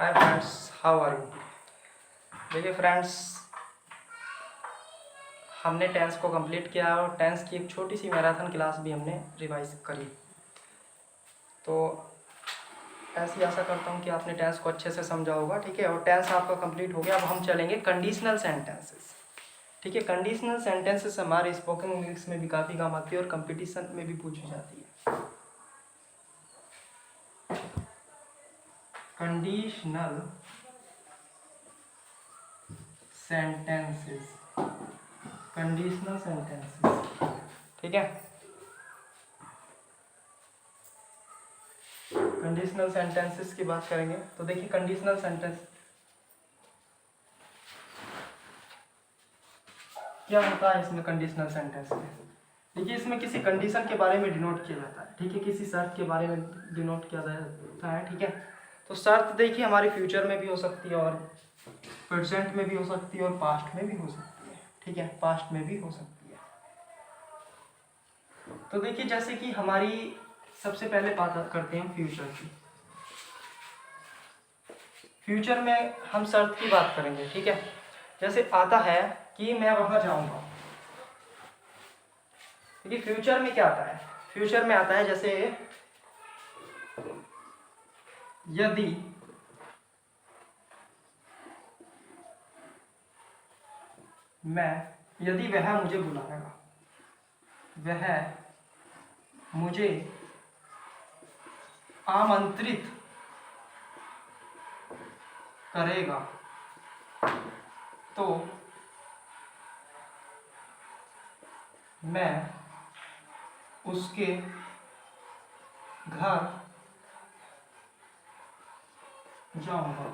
Hi friends, how are you. देखिए friends, हमने tense को कंप्लीट किया और टेंस की एक छोटी सी मैराथन क्लास भी हमने रिवाइज करी। तो ऐसी आशा करता हूँ कि आपने टेंस को अच्छे से समझा होगा। ठीक है, और टेंस आपका कंप्लीट हो गया। अब हम चलेंगे कंडीशनल सेंटेंसेस। ठीक है, कंडीशनल सेंटेंसेस हमारे स्पोकन इंग्लिश में भी काफ़ी काम आती है और कंपटीशन में भी पूछी जाती है। Conditional sentences, conditional sentences. ठीक है, कंडीशनल सेंटेंसेस की बात करेंगे तो देखिए कंडीशनल सेंटेंस क्या होता है। इसमें कंडीशनल सेंटेंस में देखिए, इसमें किसी कंडीशन के बारे में डिनोट किया जाता है। ठीक है, किसी शर्त के बारे में डिनोट किया जाता है। ठीक है, तो शर्त देखिए हमारी फ्यूचर में भी हो सकती है और प्रेजेंट में भी हो सकती है और पास्ट में भी हो सकती है। ठीक है, पास्ट में भी हो सकती है। तो देखिए जैसे कि हमारी सबसे पहले बात करते हैं फ्यूचर की। फ्यूचर में हम शर्त की बात करेंगे। ठीक है, जैसे आता है कि मैं वहां जाऊंगा। देखिए फ्यूचर में क्या आता है, फ्यूचर में आता है जैसे यदि वह मुझे बुलाएगा, वह मुझे आमंत्रित करेगा तो मैं उसके घर जाऊंगा।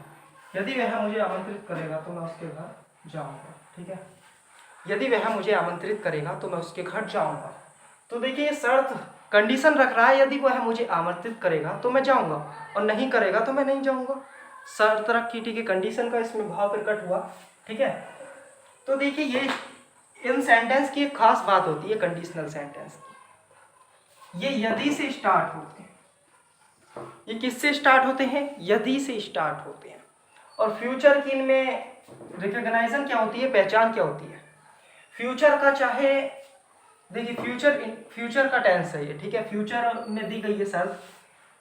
यदि वह मुझे आमंत्रित करेगा तो मैं उसके घर जाऊंगा। ठीक है, यदि वह मुझे आमंत्रित करेगा तो मैं उसके घर जाऊंगा। तो देखिए ये शर्त कंडीशन रख रहा है, यदि वह मुझे आमंत्रित करेगा तो मैं जाऊंगा और नहीं करेगा तो मैं नहीं जाऊंगा। शर्त रखी। ठीक है, कंडीशन का इसमें भाव प्रकट हुआ। ठीक है, तो देखिए ये इन सेंटेंस की एक खास बात होती है कंडीशनल सेंटेंस की। ये यदि से स्टार्ट होते हैं। ये किससे स्टार्ट होते हैं? यदि से स्टार्ट होते हैं। और फ्यूचर की इनमें रिकॉग्नाइजेशन क्या होती है, पहचान क्या होती है फ्यूचर का। चाहे देखिए फ्यूचर का टेंस है ये। ठीक है, फ्यूचर में दी गई है शर्त।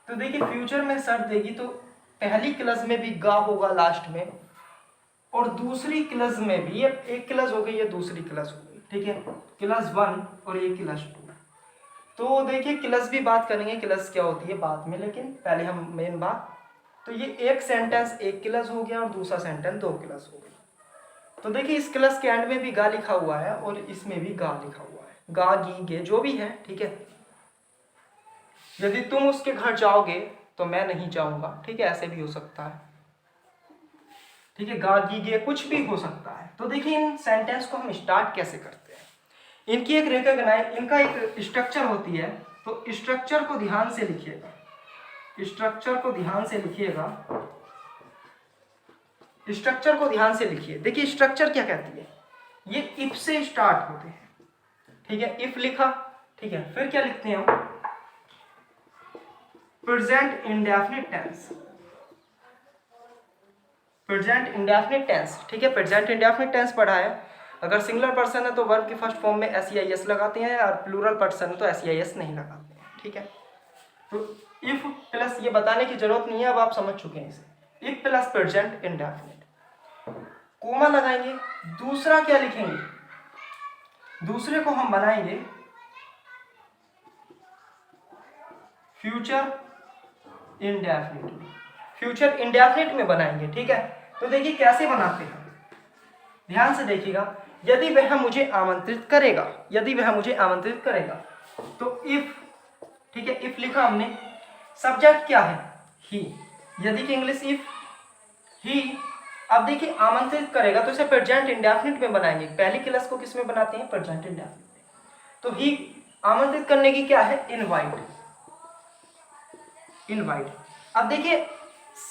तो देखिए फ्यूचर में शर्त देगी तो पहली क्लज में भी गा होगा लास्ट में, और दूसरी क्लज में भी। ये एक क्लज हो गई, ये दूसरी क्लज हो गई। ठीक है, क्लज 1 और ये क्लज 2। तो देखिए क्लज भी बात करेंगे, क्लज क्या होती है बाद में, लेकिन पहले हम मेन बात। तो ये एक सेंटेंस एक क्लज हो गया और दूसरा सेंटेंस दो क्लज हो गई। तो देखिए इस क्लज के एंड में भी गा लिखा हुआ है और इसमें भी गा लिखा हुआ है, गा गी गे जो भी है। ठीक है, यदि तुम उसके घर जाओगे तो मैं नहीं जाऊंगा। ठीक है, ऐसे भी हो सकता है। ठीक है, गा गी गे कुछ भी हो सकता है। तो देखिए इन सेंटेंस को हम स्टार्ट कैसे करते हैं, इनकी एक इनका एक स्ट्रक्चर होती है। तो स्ट्रक्चर को ध्यान से लिखिएगा, स्ट्रक्चर को ध्यान से लिखिएगा, स्ट्रक्चर को ध्यान से लिखिए। देखिए स्ट्रक्चर क्या कहती है, ये इफ से स्टार्ट होते हैं। ठीक है, इफ लिखा। ठीक है, फिर क्या लिखते हैं हम, present indefinite tense, present indefinite tense. ठीक है, प्रेजेंट इंडेफिनिट टेंस पढ़ा है। अगर सिंगुलर पर्सन है तो वर्ब की फर्स्ट फॉर्म में एस लगाते हैं, और प्लूरल पर्सन है तो एस नहीं लगाते हैं। ठीक है, तो इफ प्लस ये बताने की जरूरत नहीं है, अब आप समझ चुके हैं इसे। If plus present indefinite, comma लगाएंगे। दूसरा क्या लिखेंगे, दूसरे को हम बनाएंगे फ्यूचर इंडेफिनिट में, फ्यूचर इंडेफिनिट में बनाएंगे। ठीक है, तो देखिए कैसे बनाते हैं, ध्यान से देखिएगा। यदि वह मुझे आमंत्रित करेगा, यदि वह मुझे आमंत्रित करेगा तो इफ। ठीक है, इफ लिखा हमने। सब्जेक्ट क्या है, ही। यदि की इंग्लिश इफ, ही। अब देखिए आमंत्रित करेगा तो इसे प्रेजेंट इंडेफिनिट में बनाएंगे। पहली क्लास को किस में बनाते हैं, प्रेजेंट इंडेफिनिट में। तो ही आमंत्रित करने की क्या है, इनवाइट, इनवाइट। अब देखिए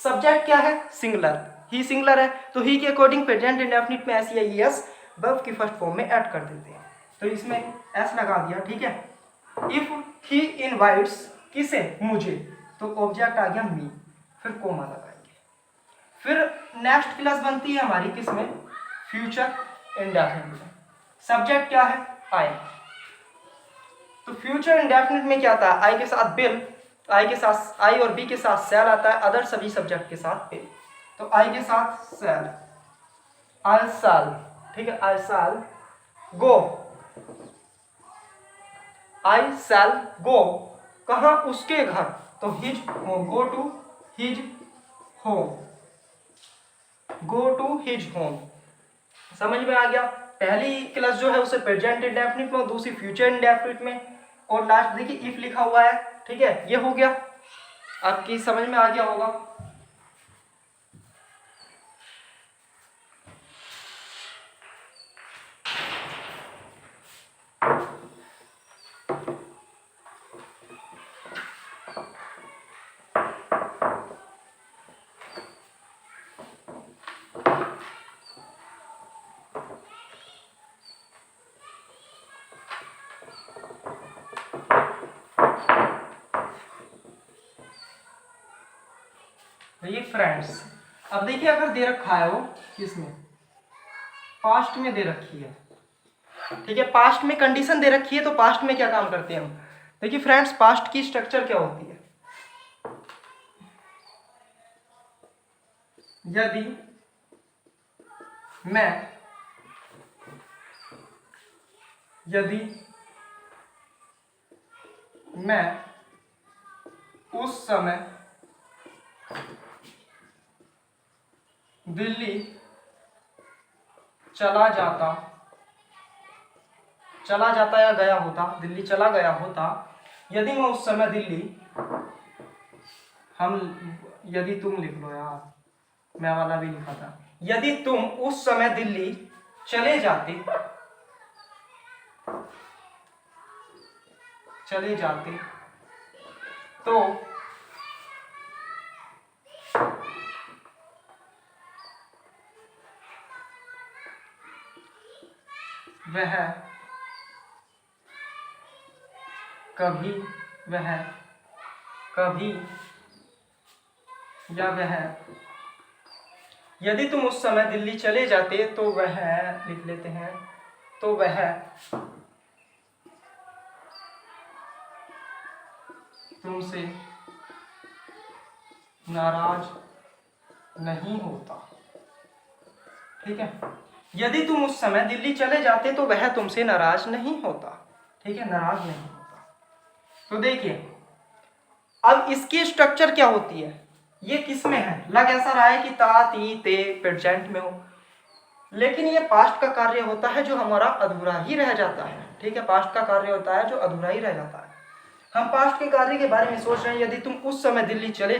सब्जेक्ट क्या है, सिंगुलर, ही सिंगुलर है, तो ही के अकॉर्डिंग प्रेजेंट इंडेफिनिट में एस वर्ब की फर्स्ट फॉर्म में ऐड कर देते हैं। तो इसमें एस लगा दिया। ठीक है, इफ ही इनवाइट्स, किसे, मुझे, तो ऑब्जेक्ट आ गया मी, फिर कोमा लगाएंगे। फिर नेक्स्ट क्लास बनती है हमारी किसमें, फ्यूचर इंडेफिनिट में। सब्जेक्ट क्या है, आई। तो फ्यूचर इंडेफिनिट में क्या आता है, आई के साथ बिल, आई के साथ, आई और बी के साथ सेल आता है, अदर सभी सब्जेक्ट के साथ बिल। तो आई के साथ सेल, आई साल, ठीक है, आई साल गो, आई शैल गो, कहाँ, उसके घर, तो his home, go to his home, go to his home. समझ में आ गया। पहली क्लास जो है उसे प्रेजेंट इंडेफिनिट में, दूसरी फ्यूचर इंडेफिनिट में, और लास्ट देखिए इफ लिखा हुआ है, ठीक है, ये हो गया, आपकी समझ में आ गया होगा। देखिए फ्रेंड्स, अब देखिए अगर दे रखा है वो किसमें, पास्ट में दे रखी है, ठीक है, पास्ट में कंडीशन दे रखी है, तो पास्ट में क्या काम करते हैं हम। देखिए फ्रेंड्स, पास्ट की स्ट्रक्चर क्या होती है, यदि मैं उस समय दिल्ली चला जाता या गया होता, दिल्ली चला गया होता, यदि मैं उस समय दिल्ली, यदि तुम लिख लो यार, मैं वाला भी लिखा था, यदि तुम उस समय दिल्ली चले जाते तो वह कभी या वह, यदि तुम उस समय दिल्ली चले जाते तो वह, लिख लेते हैं, तो वह तुमसे नाराज नहीं होता, ठीक है, यदि तुम उस समय दिल्ली चले जाते तो वह तुमसे नाराज नहीं होता, ठीक है, नाराज नहीं होता। तो देखिए अब इसकी स्ट्रक्चर क्या होती है, ये किस में है, लग ऐसा रहा है कि ता ती ते प्रेजेंट में हो, लेकिन ये पास्ट का कार्य होता है जो हमारा अधूरा ही रह जाता है, ठीक है, पास्ट का कार्य होता है जो अधूरा ही रह जाता है। हम पास्ट के कार्य के बारे में सोच रहे हैं, यदि तुम उस समय दिल्ली चले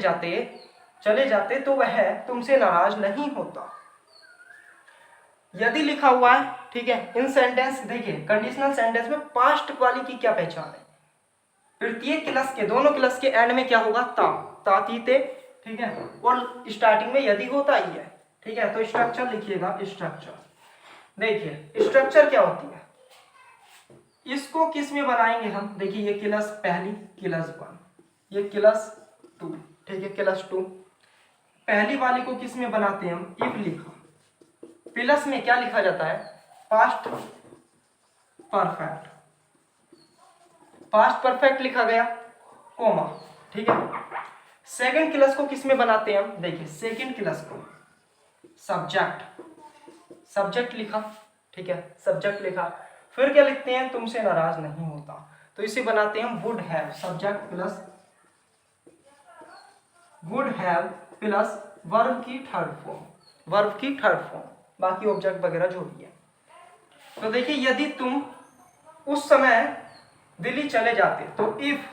जाते तो वह तुमसे नाराज नहीं होता। यदि लिखा हुआ है, ठीक है, इन सेंटेंस देखिए कंडीशनल सेंटेंस में पास्ट वाली की क्या पहचान है, प्रत्येक क्लास के, दोनों क्लास के एंड में क्या होगा, ता ती ते, ठीक है, और स्टार्टिंग में यदि होता ही है, ठीक है। तो स्ट्रक्चर लिखिएगा, स्ट्रक्चर देखिए स्ट्रक्चर क्या होती है, इसको किस में बनाएंगे हम, देखिए ये क्लास पहली, क्लास 1, ये क्लास 2, ठीक है, क्लास 2, पहली वाली को किस में बनाते हैं हम, इफ लिखा, प्लस में क्या लिखा जाता है, पास्ट परफेक्ट, पास्ट परफेक्ट लिखा गया, कोमा, ठीक है। सेकंड क्लास को किस में बनाते हैं हम, देखिए सेकंड क्लास को सब्जेक्ट लिखा, ठीक है, सब्जेक्ट लिखा, फिर क्या लिखते हैं, तुमसे नाराज नहीं होता, तो इसे बनाते हैं हम would have, subject plus would have plus verb की थर्ड फॉर्म, बाकी ऑब्जेक्ट वगैरह जो भी है। तो देखिए यदि तुम उस समय दिल्ली चले जाते, तो if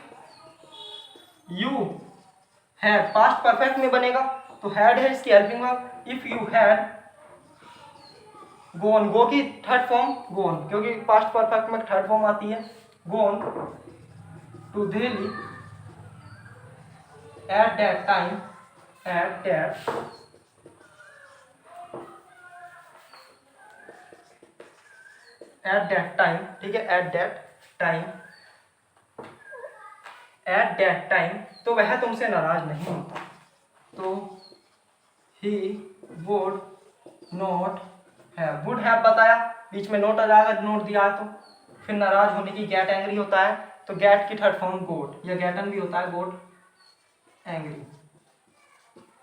you had, past perfect में बनेगा, तो हैड है इसकी helping verb, if you had gone, go की थर्ड फॉर्म गोन, क्योंकि पास्ट परफेक्ट में थर्ड फॉर्म आती है, gone to Delhi at that time, ठीक है, एट दैट टाइम, तो वह तुमसे नाराज नहीं होता, तो he would not have, would have बताया, बीच में नोट आ जाएगा, नोट दिया है तो फिर नाराज होने की गेट एंग्री होता है, तो गेट की थर्ड फॉर्म गोट, या गेटन भी होता है, गोट एंग्री।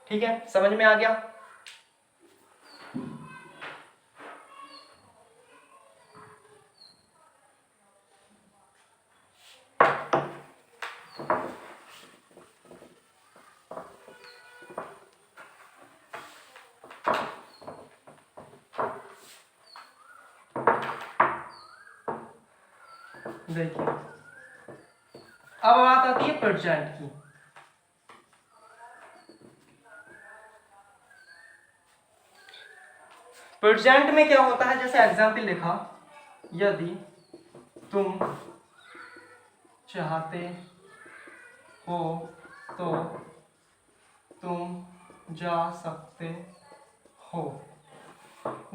ठीक है, समझ में आ गया। देखिए अब बात आती है प्रेजेंट की। प्रेजेंट में क्या होता है, जैसे एग्जाम्पल लिखा, यदि तुम चाहते हो तो तुम जा सकते हो।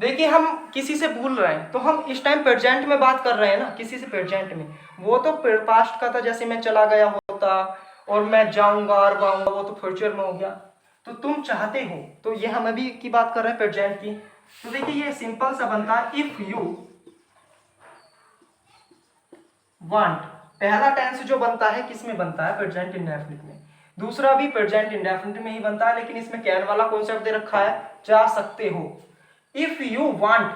देखिए हम किसी से भूल रहे हैं तो हम इस टाइम प्रेजेंट में बात कर रहे हैं ना, किसी से प्रेजेंट में, वो तो पास्ट का था, जैसे मैं चला गया होता और मैं जाऊंगा और आऊंगा, वो तो फ्यूचर में हो गया। तो तुम चाहते हो, तो ये हम अभी की बात कर रहे हैं प्रेजेंट की। तो देखिए ये सिंपल सा बनता है, इफ यू वांट, पहला टेंस जो बनता है किस में बनता है, प्रेजेंट इंडेफिनिट में, दूसरा भी प्रेजेंट इंडेफिनिट में ही बनता है, लेकिन इसमें कैन वाला कॉन्सेप्ट दे रखा है, जा सकते हो। इफ यू वांट,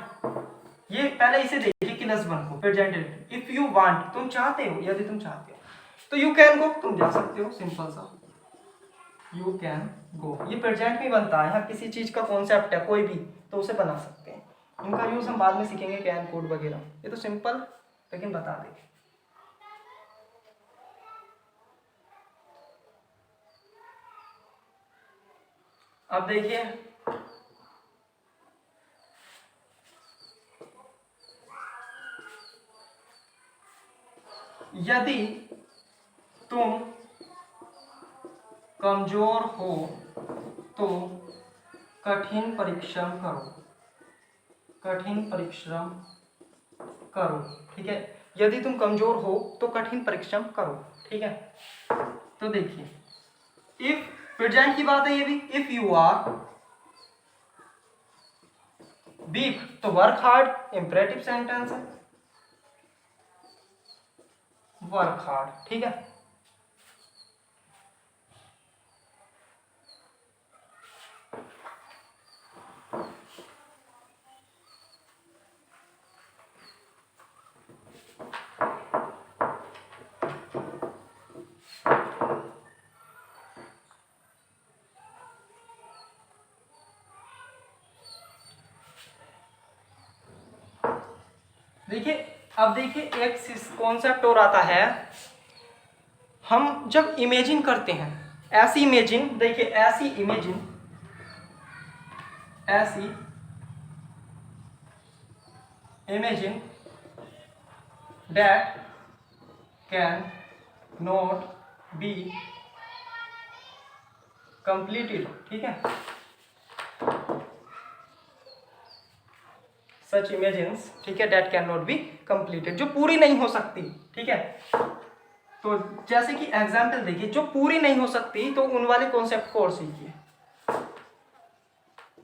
ये पहले इसे देखिए कि +1 को प्रेजेंट, इफ यू वांट तुम चाहते हो, यदि तुम चाहते हो, तो यू कैन गो तुम जा सकते हो, सिंपल सा यू कैन गो। ये प्रेजेंट में बनता है, हर किसी चीज का कॉन्सेप्ट है कोई भी तो उसे बना सकते हैं। इनका यूज हम बाद में सीखेंगे, कैन कोड वगैरह, ये तो सिंपल लेकिन बता देंगे। अब देखिए यदि तुम कमजोर हो तो कठिन परिश्रम करो, कठिन परिश्रम करो। ठीक है, यदि तुम कमजोर हो तो कठिन परिश्रम करो। ठीक है, तो देखिए इफ प्रेजेंट की बात है ये भी, इफ यू आर वीक तो वर्क हार्ड, इंपरेटिव सेंटेंस है, वर्क हार्ड। ठीक है, देखिए अब देखिए एक कॉन्सेप्ट और आता है, हम जब इमेजिन करते हैं, ऐसी इमेजिन, देखिए ऐसी इमेजिन, ऐसी imagine that can not be completed. ठीक है, सच इमेजिन्स, ठीक है, that can not be completed, जो पूरी नहीं हो सकती। ठीक है, तो जैसे कि एग्जाम्पल देखिए, जो पूरी नहीं हो सकती तो उन वाले कॉन्सेप्ट को और सीखिए।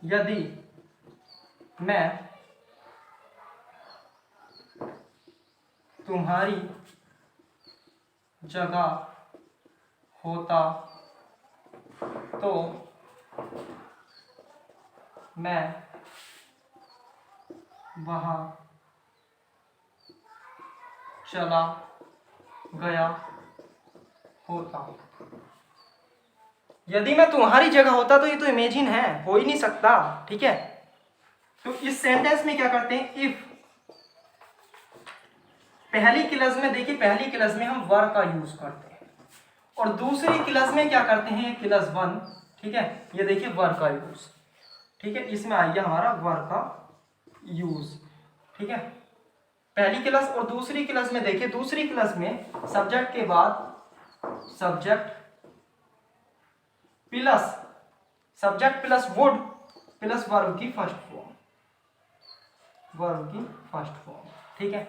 यदि मैं तुम्हारी जगह होता तो मैं वहां चला गया होता। यदि मैं तुम्हारी जगह होता, तो ये तो इमेजिन है, हो ही नहीं सकता। ठीक है, तो इस सेंटेंस में क्या करते हैं, इफ पहली क्लज में, देखिए पहली क्लज में हम वर का यूज करते हैं, और दूसरी क्लज में क्या करते हैं, क्लज 1। ठीक है, ये देखिए वर का यूज। ठीक है, इसमें आइए हमारा वर का यूज। ठीक है, पहली क्लज और दूसरी क्लज में देखिए, दूसरी क्लज में सब्जेक्ट के बाद subject plus would plus verb की फर्स्ट फॉर्म, वर्ब की फर्स्ट फॉर्म। ठीक है,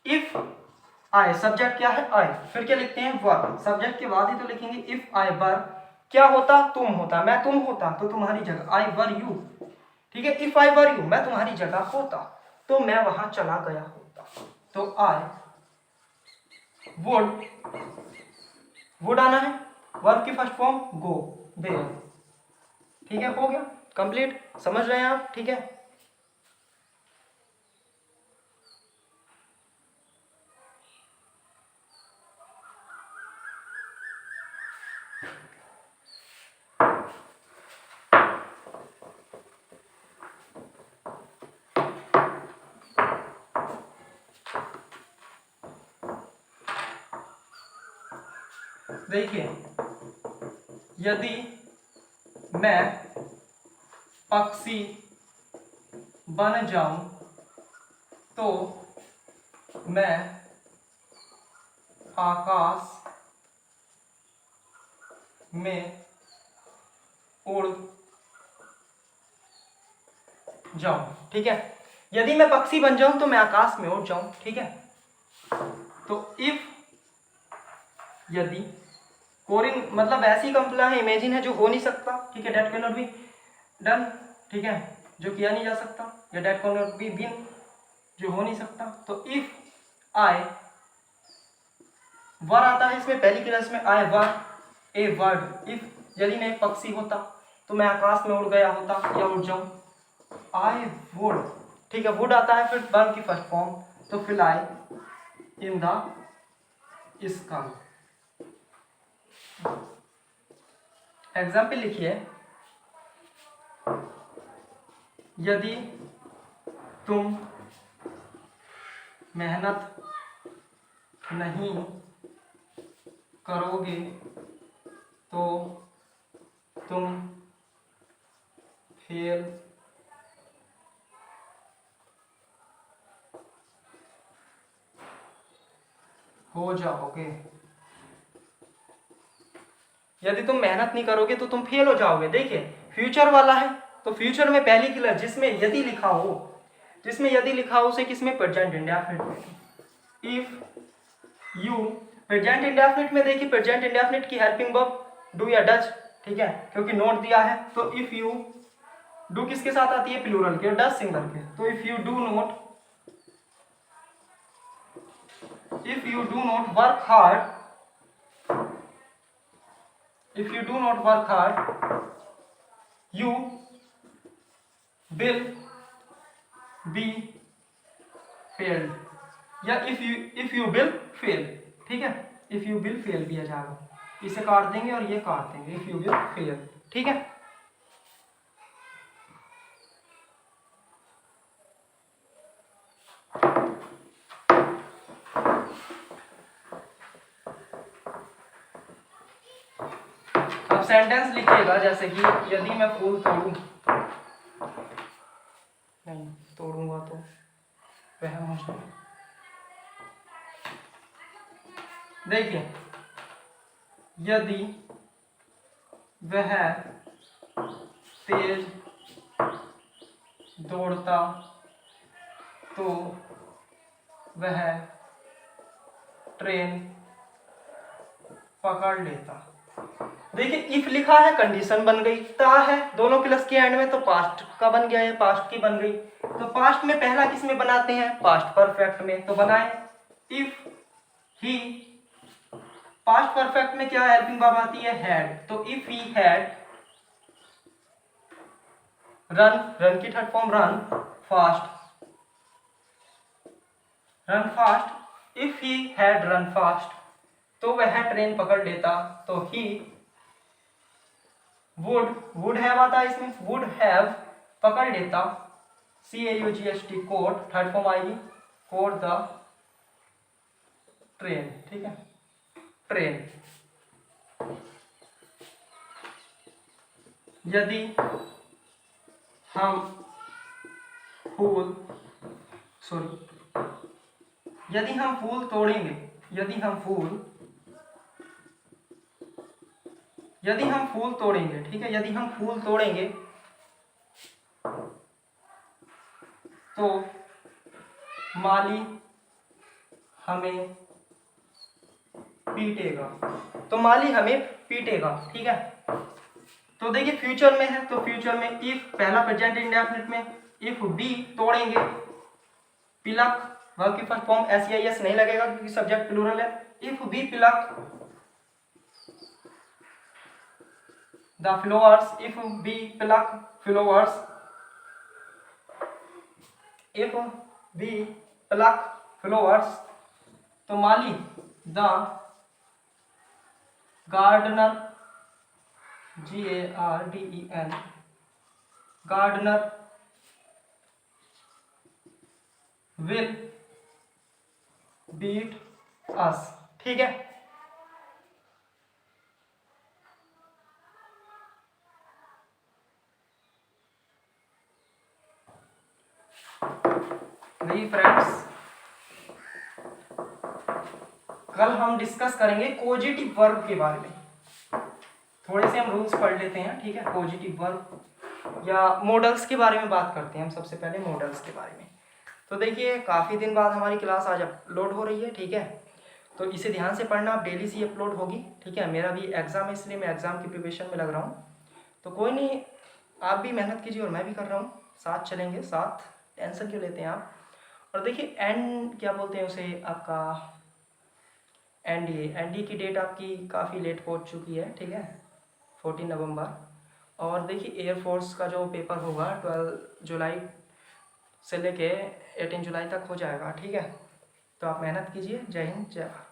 इफ आई, सब्जेक्ट क्या है, आई, फिर क्या लिखते हैं, वर, सब्जेक्ट के बाद ही तो लिखेंगे इफ आई वर क्या होता, तुम होता, मैं तुम होता तो तुम्हारी जगह, आई वर यू, ठीक है। इफ आई वर यू, मैं तुम्हारी जगह होता तो मैं वहां चला गया होता। तो आई वुड आना है, वर्ब की फर्स्ट फॉर्म गो, देयर, ठीक है, हो गया कंप्लीट। समझ रहे हैं आप, ठीक है। देखिए, यदि मैं पक्षी बन जाऊं तो मैं आकाश में उड़ जाऊं, ठीक है। यदि मैं पक्षी बन जाऊं तो मैं आकाश में उड़ जाऊं, ठीक है। तो इफ, यदि, कोरिंग मतलब ऐसी कंप्ला है, इमेजिन है जो हो नहीं सकता, ठीक है, that can not be done, ठीक है, जो किया नहीं जा सकता, या that can not be been, जो हो नहीं सकता। तो इफ आई, वर आता है इसमें पहली क्लास में, आई वर ए वर्ड, इफ, यदि मैं एक पक्षी होता तो मैं आकाश में उड़ गया होता या उड़ जाऊं, आई वुड, ठीक है, वुड आता है फिर वर्ब की फर्स्ट फॉर्म, तो fly in the sky. Example लिखिए, यदि तुम मेहनत नहीं करोगे तो तुम फेल हो जाओगे। यदि तुम मेहनत नहीं करोगे तो तुम फेल हो जाओगे। देखिए, फ्यूचर वाला है तो फ्यूचर में पहली क्लास जिसमें यदि लिखा हो, जिसमें यदि लिखा हो उसे किसमें, present indefinite. If you, present indefinite में देखिए, प्रेजेंट इंडेफिनिट की हेल्पिंग वर्ब डू या डज, ठीक है, क्योंकि नोट दिया है। तो इफ यू, डू किसके साथ आती है, प्लूरल के, डज सिंगल के। तो if you do not, if you do not work hard, if you do not work hard, you will be failed, या if you will fail, ठीक है, if you will fail भी आ जाएगा, इसे काट देंगे और ये काट देंगे, if you will fail, ठीक है। अब सेंटेंस लिखिएगा, जैसे कि यदि मैं फूल तोड़ूं, नहीं तोड़ूंगा तो वह मुझे, देखिए, यदि वह तेज दौड़ता तो वह ट्रेन पकड़ लेता। देखिए, इफ लिखा है, कंडीशन बन गई, ता है दोनों प्लस के एंड में, तो पास्ट का बन गया है, पास्ट की बन गई। तो पास्ट में पहला किस में बनाते हैं, पास्ट परफेक्ट में, तो बनाए इफ ही, पास्ट परफेक्ट में क्या हेल्पिंग वर्ब आती है, हैड, तो if he had run, run की third form run fast, run fast, if he had run fast तो वह ट्रेन पकड़ लेता। तो ही वुड हैव आता है इसमें, वुड हैव पकड़ लेता, CAUGHT कोड, थर्ड फॉर्म आएगी, कोड द ट्रेन, ठीक है, ट्रेन। यदि हम फूल, सॉरी, यदि हम फूल तोड़ेंगे, यदि हम फूल तोड़ेंगे, ठीक है, यदि हम फूल तोड़ेंगे तो माली हमें पीटेगा, तो माली हमें पीटेगा, ठीक है। तो देखिए फ्यूचर में है, तो फ्यूचर में इफ पहला प्रेजेंट इंडेफिनिट में इफ बी तोड़ेंगे, पिलक वर्ब की फर्स्ट फॉर्म एस नहीं लगेगा क्योंकि सब्जेक्ट प्लूरल है। If we pluck the flowers, if we pluck flowers, if we pluck flowers, तो माली the gardener GARDEN gardener will beat us. ठीक है, वही फ्रेंड्स कल हम डिस्कस करेंगे पॉजिटिव वर्ब के बारे में। थोड़े से हम रूल्स पढ़ लेते हैं, ठीक है। पॉजिटिव वर्ब या मॉडल्स के बारे में बात करते हैं हम सबसे पहले, मॉडल्स के बारे में। तो देखिए काफ़ी दिन बाद हमारी क्लास आज अपलोड हो रही है, ठीक है। तो इसे ध्यान से पढ़ना, आप डेली से अपलोड होगी, ठीक है। मेरा भी एग्ज़ाम है इसलिए मैं एग्ज़ाम की प्रिपरेशन में लग रहा हूँ। तो कोई नहीं, आप भी मेहनत कीजिए और मैं भी कर रहा हूँ, साथ चलेंगे, साथ टेंशन क्यों लेते हैं आप। और देखिए एंड क्या बोलते हैं उसे, आपका एनडीए की डेट आपकी काफ़ी लेट पहुँच चुकी है, ठीक है, 14 नवंबर। और देखिए एयरफोर्स का जो पेपर होगा 12 जुलाई से लेके 18 जुलाई तक हो जाएगा, ठीक है। तो आप मेहनत कीजिए। जय हिंद, जय भारत।